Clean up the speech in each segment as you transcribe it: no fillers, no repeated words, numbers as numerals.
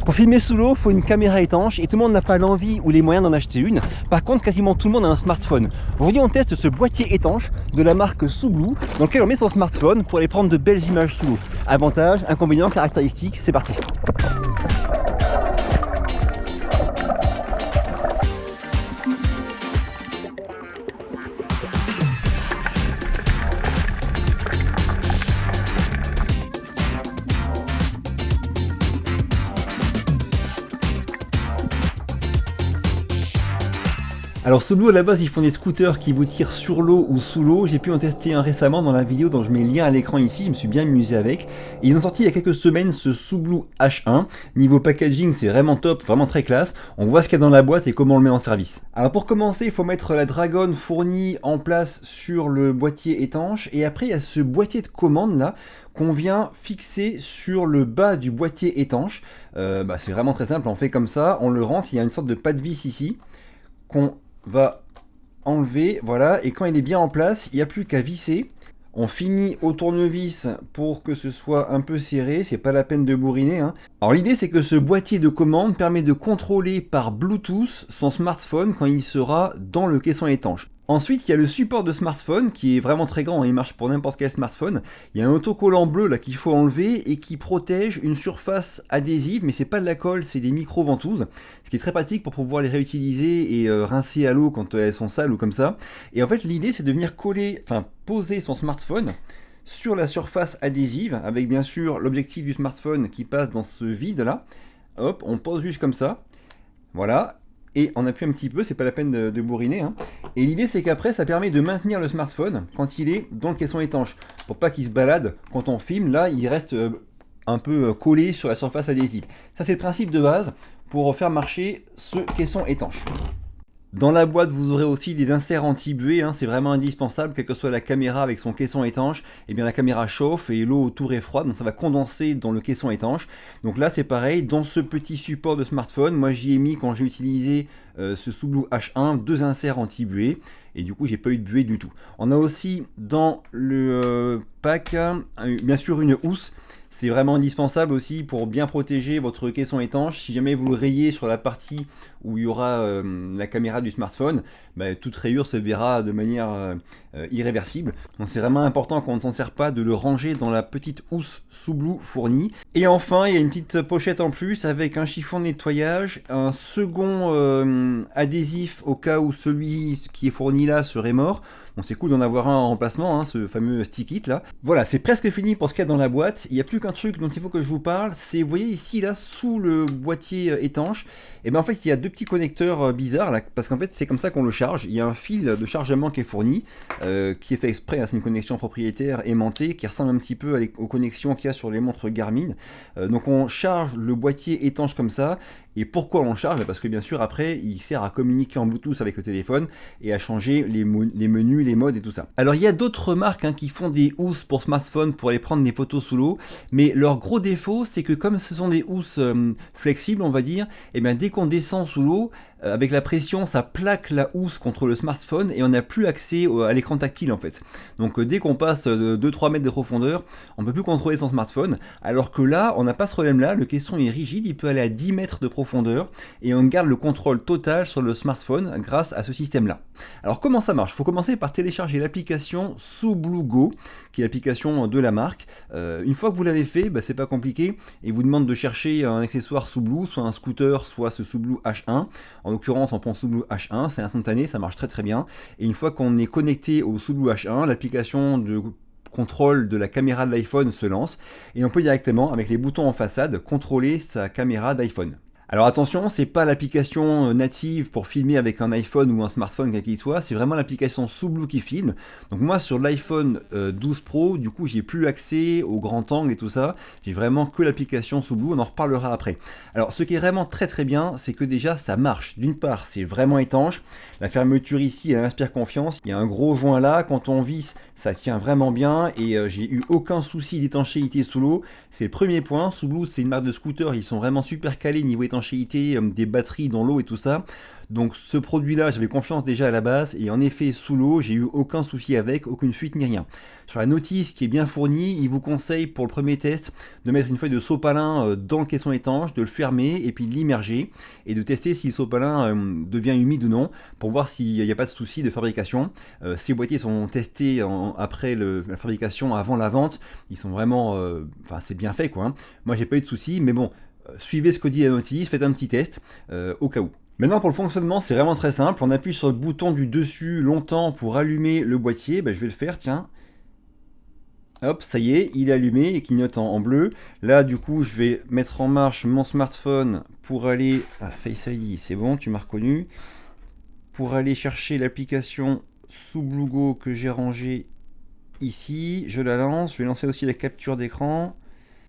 Pour filmer sous l'eau, il faut une caméra étanche et tout le monde n'a pas l'envie ou les moyens d'en acheter une. Par contre, quasiment tout le monde a un smartphone. Aujourd'hui, on teste ce boîtier étanche de la marque Sublue dans lequel on met son smartphone pour aller prendre de belles images sous l'eau. Avantages, inconvénients, caractéristiques, c'est parti. Alors Sublue à la base ils font des scooters qui vous tirent sur l'eau ou sous l'eau. J'ai pu en tester un récemment dans la vidéo dont je mets le lien à l'écran ici, je me suis bien amusé avec. Et ils ont sorti il y a quelques semaines ce Sublue H1. Niveau packaging c'est vraiment top, vraiment très classe. On voit ce qu'il y a dans la boîte et comment on le met en service. Alors pour commencer il faut mettre la Dragon fournie en place sur le boîtier étanche. Et après il y a ce boîtier de commande là qu'on vient fixer sur le bas du boîtier étanche. C'est vraiment très simple, on fait comme ça, on le rentre, il y a une sorte de pas de vis ici qu'on va enlever, voilà, et quand il est bien en place, il n'y a plus qu'à visser. On finit au tournevis pour que ce soit un peu serré, c'est pas la peine de bourriner, hein. Alors l'idée c'est que ce boîtier de commande permet de contrôler par Bluetooth son smartphone quand il sera dans le caisson étanche. Ensuite, il y a le support de smartphone qui est vraiment très grand, il marche pour n'importe quel smartphone. Il y a un autocollant bleu là qu'il faut enlever et qui protège une surface adhésive, mais c'est pas de la colle, c'est des micro-ventouses, ce qui est très pratique pour pouvoir les réutiliser et rincer à l'eau quand elles sont sales ou comme ça. Et en fait, l'idée c'est de venir poser son smartphone sur la surface adhésive, avec bien sûr l'objectif du smartphone qui passe dans ce vide là. Hop, on pose juste comme ça, voilà. Et on appuie un petit peu, c'est pas la peine de bourriner, hein. Et l'idée c'est qu'après ça permet de maintenir le smartphone quand il est dans le caisson étanche, pour pas qu'il se balade quand on filme, là il reste un peu collé sur la surface adhésive. Ça c'est le principe de base pour faire marcher ce caisson étanche. Dans la boîte, vous aurez aussi des inserts anti-buée, hein, c'est vraiment indispensable, quelle que soit la caméra avec son caisson étanche, et bien la caméra chauffe et l'eau autour est froide, donc ça va condenser dans le caisson étanche. Donc là c'est pareil, dans ce petit support de smartphone, moi j'y ai mis quand j'ai utilisé ce Sublue H1, 2 inserts anti-buée, et du coup j'ai pas eu de buée du tout. On a aussi dans le pack, bien sûr une housse. C'est vraiment indispensable aussi pour bien protéger votre caisson étanche. Si jamais vous le rayez sur la partie où il y aura la caméra du smartphone, toute rayure se verra de manière irréversible. Donc c'est vraiment important quand on ne s'en sert pas de le ranger dans la petite housse Sublue fournie. Et enfin, il y a une petite pochette en plus avec un chiffon de nettoyage, un second adhésif au cas où celui qui est fourni là serait mort. Donc c'est cool d'en avoir un en remplacement, hein, ce fameux stick it là. Voilà, c'est presque fini pour ce qu'il y a dans la boîte. Il n'y a plus qu'un truc dont il faut que je vous parle, c'est, vous voyez ici là, sous le boîtier étanche, et bien en fait il y a 2 petits connecteurs bizarres là, parce qu'en fait c'est comme ça qu'on le charge. Il y a un fil de chargement qui est fourni, qui est fait exprès, hein, c'est une connexion propriétaire aimantée, qui ressemble un petit peu aux connexions qu'il y a sur les montres Garmin. Donc on charge le boîtier étanche comme ça. Et pourquoi on le charge? Parce que bien sûr après il sert à communiquer en Bluetooth avec le téléphone et à changer les menus, les modes et tout ça. Alors il y a d'autres marques qui font des housses pour smartphone pour aller prendre des photos sous l'eau, mais leur gros défaut c'est que comme ce sont des housses flexibles on va dire, et bien dès qu'on descend sous l'eau, avec la pression ça plaque la housse contre le smartphone et on n'a plus accès à l'écran tactile en fait. Donc dès qu'on passe de 2-3 mètres de profondeur, on ne peut plus contrôler son smartphone, alors que là on n'a pas ce problème là, le caisson est rigide, il peut aller à 10 mètres de profondeur et on garde le contrôle total sur le smartphone grâce à ce système là. Alors comment ça marche? Il faut commencer par télécharger l'application Sublue Go, qui est l'application de la marque. Une fois que vous l'avez fait, c'est pas compliqué, et vous demande de chercher un accessoire Sublue, soit un scooter, soit ce Sublue H1. En l'occurrence on prend Sublue H1, c'est instantané, ça marche très très bien. Et une fois qu'on est connecté au Sublue H1, l'application de contrôle de la caméra de l'iPhone se lance, et on peut directement, avec les boutons en façade, contrôler sa caméra d'iPhone. Alors attention, c'est pas l'application native pour filmer avec un iPhone ou un smartphone quel qu'il soit, c'est vraiment l'application Sublue qui filme. Donc moi sur l'iPhone 12 Pro, du coup j'ai plus accès au grand angle et tout ça, j'ai vraiment que l'application Sublue, on en reparlera après. Alors ce qui est vraiment très très bien, c'est que déjà ça marche. D'une part c'est vraiment étanche, la fermeture ici elle inspire confiance, il y a un gros joint là, quand on visse ça tient vraiment bien et j'ai eu aucun souci d'étanchéité sous l'eau. C'est le premier point. Sublue c'est une marque de scooter, ils sont vraiment super calés niveau étanchéité. d'étanchéité des batteries dans l'eau et tout ça. Donc ce produit-là, j'avais confiance déjà à la base, et en effet, sous l'eau, j'ai eu aucun souci avec, aucune fuite ni rien. Sur la notice qui est bien fournie, il vous conseille pour le premier test de mettre une feuille de sopalin dans le caisson étanche, de le fermer et puis de l'immerger, et de tester si le sopalin devient humide ou non, pour voir s'il n'y a pas de souci de fabrication. Ces boîtiers sont testés après la fabrication, avant la vente, ils sont vraiment... Enfin, c'est bien fait quoi. Hein. Moi, j'ai pas eu de souci, mais bon, suivez ce que dit la notice, faites un petit test, au cas où. Maintenant pour le fonctionnement c'est vraiment très simple, on appuie sur le bouton du dessus longtemps pour allumer le boîtier, je vais le faire tiens. Hop, ça y est, il est allumé et clignote en bleu. Là du coup je vais mettre en marche mon smartphone pour aller... Ah, Face ID, c'est bon, tu m'as reconnu. Pour aller chercher l'application Sublugo que j'ai rangée ici, je la lance, je vais lancer aussi la capture d'écran.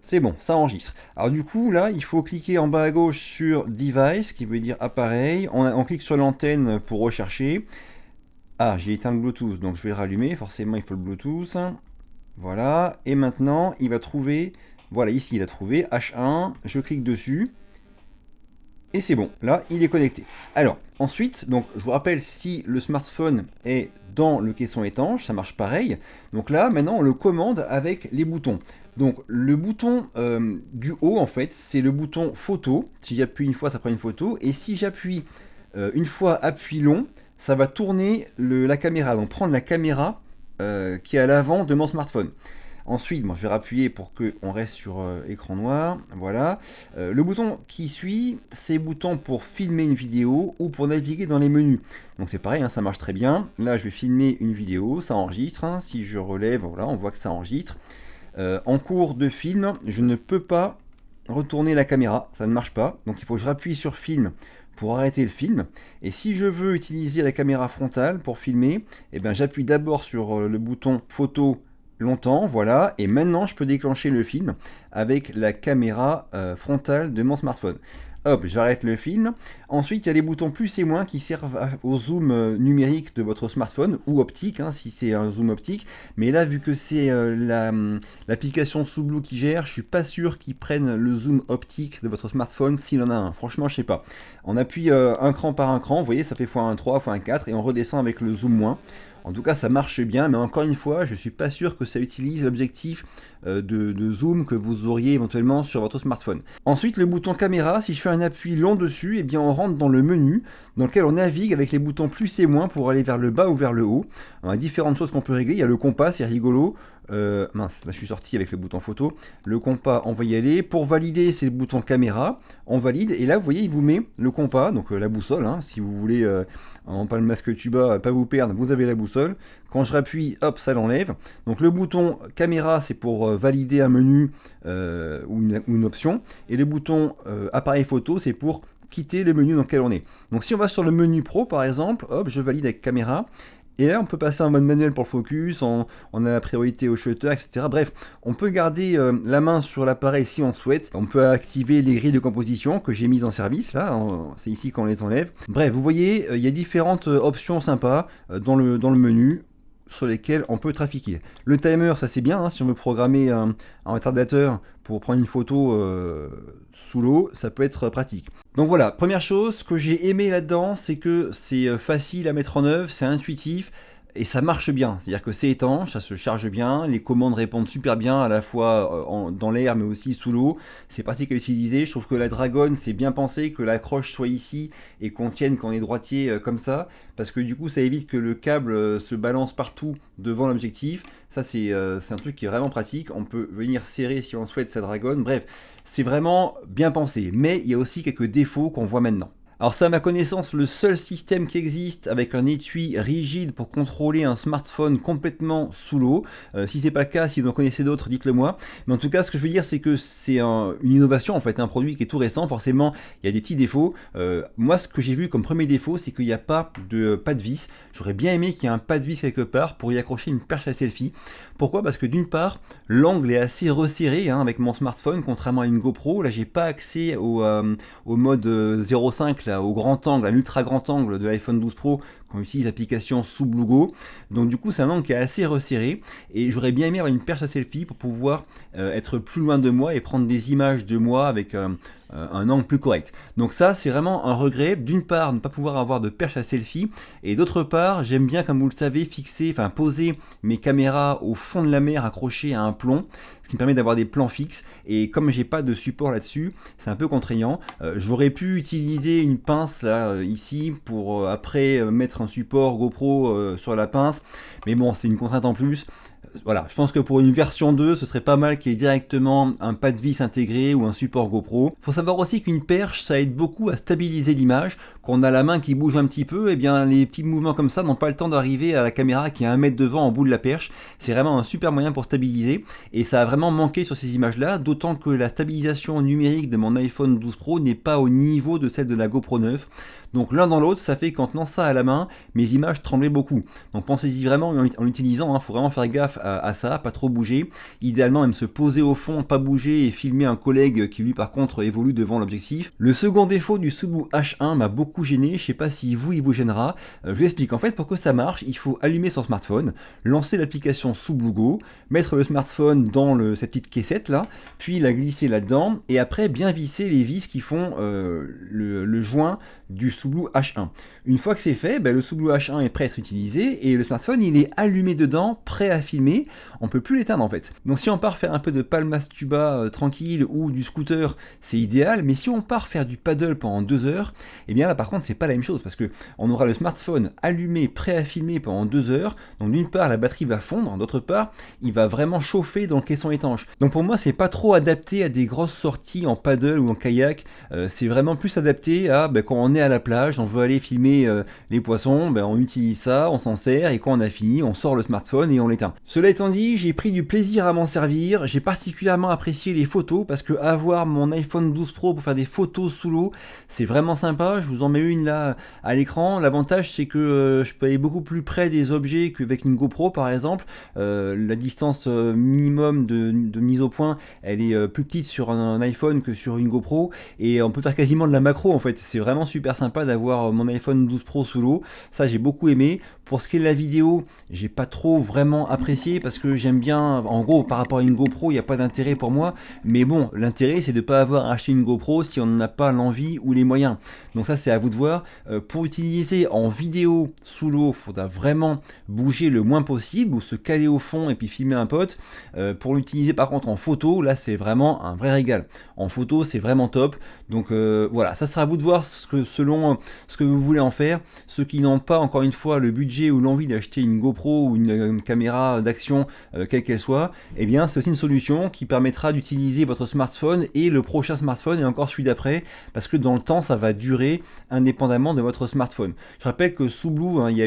C'est bon, ça enregistre. Alors du coup, là, il faut cliquer en bas à gauche sur Device, qui veut dire appareil. On clique sur l'antenne pour rechercher. Ah, j'ai éteint le Bluetooth, donc je vais rallumer. Forcément, il faut le Bluetooth. Voilà. Et maintenant, il va trouver... Voilà, ici, il a trouvé H1. Je clique dessus. Et c'est bon, là, il est connecté. Alors, ensuite, donc, je vous rappelle, si le smartphone est dans le caisson étanche, ça marche pareil. Donc là, maintenant, on le commande avec les boutons. Donc le bouton du haut en fait c'est le bouton photo, si j'appuie une fois ça prend une photo, et si j'appuie une fois appui long, ça va tourner la caméra, donc prendre la caméra qui est à l'avant de mon smartphone. Ensuite, je vais rappuyer pour qu'on reste sur écran noir, voilà. Le bouton qui suit, c'est le bouton pour filmer une vidéo ou pour naviguer dans les menus. Donc c'est pareil, hein, ça marche très bien. Là je vais filmer une vidéo, ça enregistre, hein. Si je relève, voilà, on voit que ça enregistre. En cours de film, je ne peux pas retourner la caméra, ça ne marche pas. Donc il faut que je rappuie sur film pour arrêter le film. Et si je veux utiliser la caméra frontale pour filmer, j'appuie d'abord sur le bouton photo longtemps, voilà. Et maintenant, je peux déclencher le film avec la caméra frontale de mon smartphone. Hop, j'arrête le film. Ensuite, il y a les boutons plus et moins qui servent au zoom numérique de votre smartphone, ou optique, hein, si c'est un zoom optique. Mais là, vu que c'est l'application Sublu qui gère, je suis pas sûr qu'ils prennent le zoom optique de votre smartphone s'il en a un. Franchement, je sais pas. On appuie un cran par un cran, vous voyez, ça fait x1.3, x1.4, et on redescend avec le zoom moins. En tout cas, ça marche bien, mais encore une fois, je suis pas sûr que ça utilise l'objectif de zoom que vous auriez éventuellement sur votre smartphone. Ensuite, le bouton caméra, si je fais un appui long dessus, on rentre dans le menu dans lequel on navigue avec les boutons plus et moins pour aller vers le bas ou vers le haut. On a différentes choses qu'on peut régler. Il y a le compas, c'est rigolo. Mince, là je suis sorti avec le bouton photo. Le compas, on va y aller. Pour valider, c'est le bouton caméra. On valide et là, vous voyez, il vous met le compas, donc la boussole. Hein, si vous voulez, en pas le masque tuba, pas vous perdre, vous avez la boussole. Quand je rappuie, hop, ça l'enlève. Donc le bouton caméra, c'est pour valider un menu ou une option. Et le bouton appareil photo, c'est pour quitter le menu dans lequel on est. Donc si on va sur le menu pro, par exemple, hop, je valide avec caméra. Et là, on peut passer en mode manuel pour le focus, on a la priorité au shutter, etc. Bref, on peut garder la main sur l'appareil si on souhaite. On peut activer les grilles de composition que j'ai mises en service, là, c'est ici qu'on les enlève. Bref, vous voyez, il y a différentes options sympas dans le menu sur lesquelles on peut trafiquer. Le timer, ça c'est bien, hein, si on veut programmer un retardateur pour prendre une photo sous l'eau, ça peut être pratique. Donc voilà, première chose, ce que j'ai aimé là-dedans, c'est que c'est facile à mettre en œuvre, c'est intuitif, et ça marche bien, c'est-à-dire que c'est étanche, ça se charge bien, les commandes répondent super bien à la fois dans l'air mais aussi sous l'eau, c'est pratique à utiliser, je trouve que la Dragon c'est bien pensé, que l'accroche soit ici et qu'on tienne quand on est droitier comme ça, parce que du coup ça évite que le câble se balance partout devant l'objectif, ça c'est un truc qui est vraiment pratique, on peut venir serrer si on souhaite sa Dragon, bref, c'est vraiment bien pensé, mais il y a aussi quelques défauts qu'on voit maintenant. Alors c'est à ma connaissance le seul système qui existe avec un étui rigide pour contrôler un smartphone complètement sous l'eau. Si c'est pas le cas, si vous en connaissez d'autres, dites-le moi. Mais en tout cas, ce que je veux dire, c'est que c'est une innovation, en fait, un produit qui est tout récent. Forcément, il y a des petits défauts. Moi, ce que j'ai vu comme premier défaut, c'est qu'il n'y a pas de vis. J'aurais bien aimé qu'il y ait un pas de vis quelque part pour y accrocher une perche à selfie. Pourquoi ? Parce que d'une part, l'angle est assez resserré hein, avec mon smartphone, contrairement à une GoPro. Là, j'ai pas accès au mode 0.5, là, au grand angle, à l'ultra grand angle de l'iPhone 12 Pro quand on utilise l'application Sublugo. Donc du coup, c'est un angle qui est assez resserré. Et j'aurais bien aimé avoir une perche à selfie pour pouvoir être plus loin de moi et prendre des images de moi avec un angle plus correct. Donc ça, c'est vraiment un regret. D'une part, ne pas pouvoir avoir de perche à selfie, et d'autre part, j'aime bien, comme vous le savez, poser mes caméras au fond de la mer accrochées à un plomb, ce qui me permet d'avoir des plans fixes, et comme j'ai pas de support là-dessus, c'est un peu contraignant. J'aurais pu utiliser une pince là, ici, pour après mettre un support GoPro sur la pince, mais bon, c'est une contrainte en plus. Voilà, je pense que pour une version 2, ce serait pas mal qu'il y ait directement un pas de vis intégré ou un support GoPro. Faut savoir aussi qu'une perche, ça aide beaucoup à stabiliser l'image. Quand on a la main qui bouge un petit peu, et bien les petits mouvements comme ça n'ont pas le temps d'arriver à la caméra qui est 1 mètre devant en bout de la perche. C'est vraiment un super moyen pour stabiliser, et ça a vraiment manqué sur ces images-là, d'autant que la stabilisation numérique de mon iPhone 12 Pro n'est pas au niveau de celle de la GoPro 9. Donc l'un dans l'autre, ça fait qu'en tenant ça à la main, mes images tremblaient beaucoup. Donc pensez-y vraiment en l'utilisant, il faut vraiment faire gaffe à ça, pas trop bouger. Idéalement même se poser au fond, pas bouger et filmer un collègue qui lui par contre évolue devant l'objectif. Le second défaut du Sublue H1 m'a beaucoup gêné, je sais pas si il vous gênera. Je vous explique, en fait pour que ça marche, il faut allumer son smartphone, lancer l'application Sublue Go, mettre le smartphone dans cette petite caissette là, puis la glisser là-dedans, et après bien visser les vis qui font le joint du Sublue H1. Une fois que c'est fait, le Sublue H1 est prêt à être utilisé et le smartphone il est allumé dedans, prêt à filmer. On peut plus l'éteindre en fait. Donc si on part faire un peu de Palmas Tuba tranquille ou du scooter, c'est idéal. Mais si on part faire du paddle pendant 2 heures, et bien là par contre c'est pas la même chose parce que on aura le smartphone allumé, prêt à filmer pendant 2 heures. Donc d'une part la batterie va fondre, d'autre part il va vraiment chauffer dans le caisson étanche. Donc pour moi c'est pas trop adapté à des grosses sorties en paddle ou en kayak. C'est vraiment plus adapté à quand on est à la plage, on veut aller filmer les poissons, on utilise ça, on s'en sert et quand on a fini, on sort le smartphone et on l'éteint. Cela étant dit, j'ai pris du plaisir à m'en servir, j'ai particulièrement apprécié les photos parce que avoir mon iPhone 12 Pro pour faire des photos sous l'eau, c'est vraiment sympa. Je vous en mets une là à l'écran. L'avantage c'est que je peux aller beaucoup plus près des objets qu'avec une GoPro par exemple. La distance minimum de mise au point, elle est plus petite sur un iPhone que sur une GoPro et on peut faire quasiment de la macro en fait. C'est vraiment super sympa d'avoir mon iPhone 12 Pro sous l'eau, ça j'ai beaucoup aimé. Pour ce qui est de la vidéo, j'ai pas trop vraiment apprécié parce que j'aime bien, en gros par rapport à une GoPro il n'y a pas d'intérêt pour moi, mais bon l'intérêt c'est de ne pas avoir acheté une GoPro si on n'a pas l'envie ou les moyens, donc ça c'est à vous de voir. Pour utiliser en vidéo sous l'eau, il faudra vraiment bouger le moins possible ou se caler au fond et puis filmer un pote. Pour l'utiliser par contre en photo, là c'est vraiment un vrai régal, en photo c'est vraiment top. Donc voilà, ça sera à vous de voir selon ce que vous voulez en faire. Ceux qui n'ont pas encore une fois le budget ou l'envie d'acheter une GoPro ou une caméra d'action quelle qu'elle soit, eh bien c'est aussi une solution qui permettra d'utiliser votre smartphone et le prochain smartphone et encore celui d'après, parce que dans le temps ça va durer indépendamment de votre smartphone. Je rappelle que Sublue, il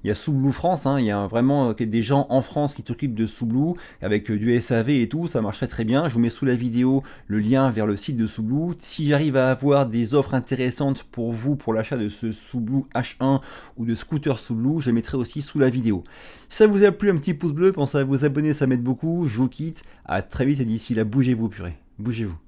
y a Sublue France, il y a vraiment des gens en France qui s'occupent de Sublue avec du SAV et tout, ça marcherait très bien. Je vous mets sous la vidéo le lien vers le site de Sublue. Si j'arrive à avoir des offres intéressantes pour vous pour l'achat de ce Sublue H1 ou de scooter Sublue, je les mettrai aussi sous la vidéo. Si ça vous a plu, un petit pouce bleu, pensez à vous abonner, ça m'aide beaucoup. Je vous quitte, à très vite et d'ici là, bougez-vous purée, bougez-vous.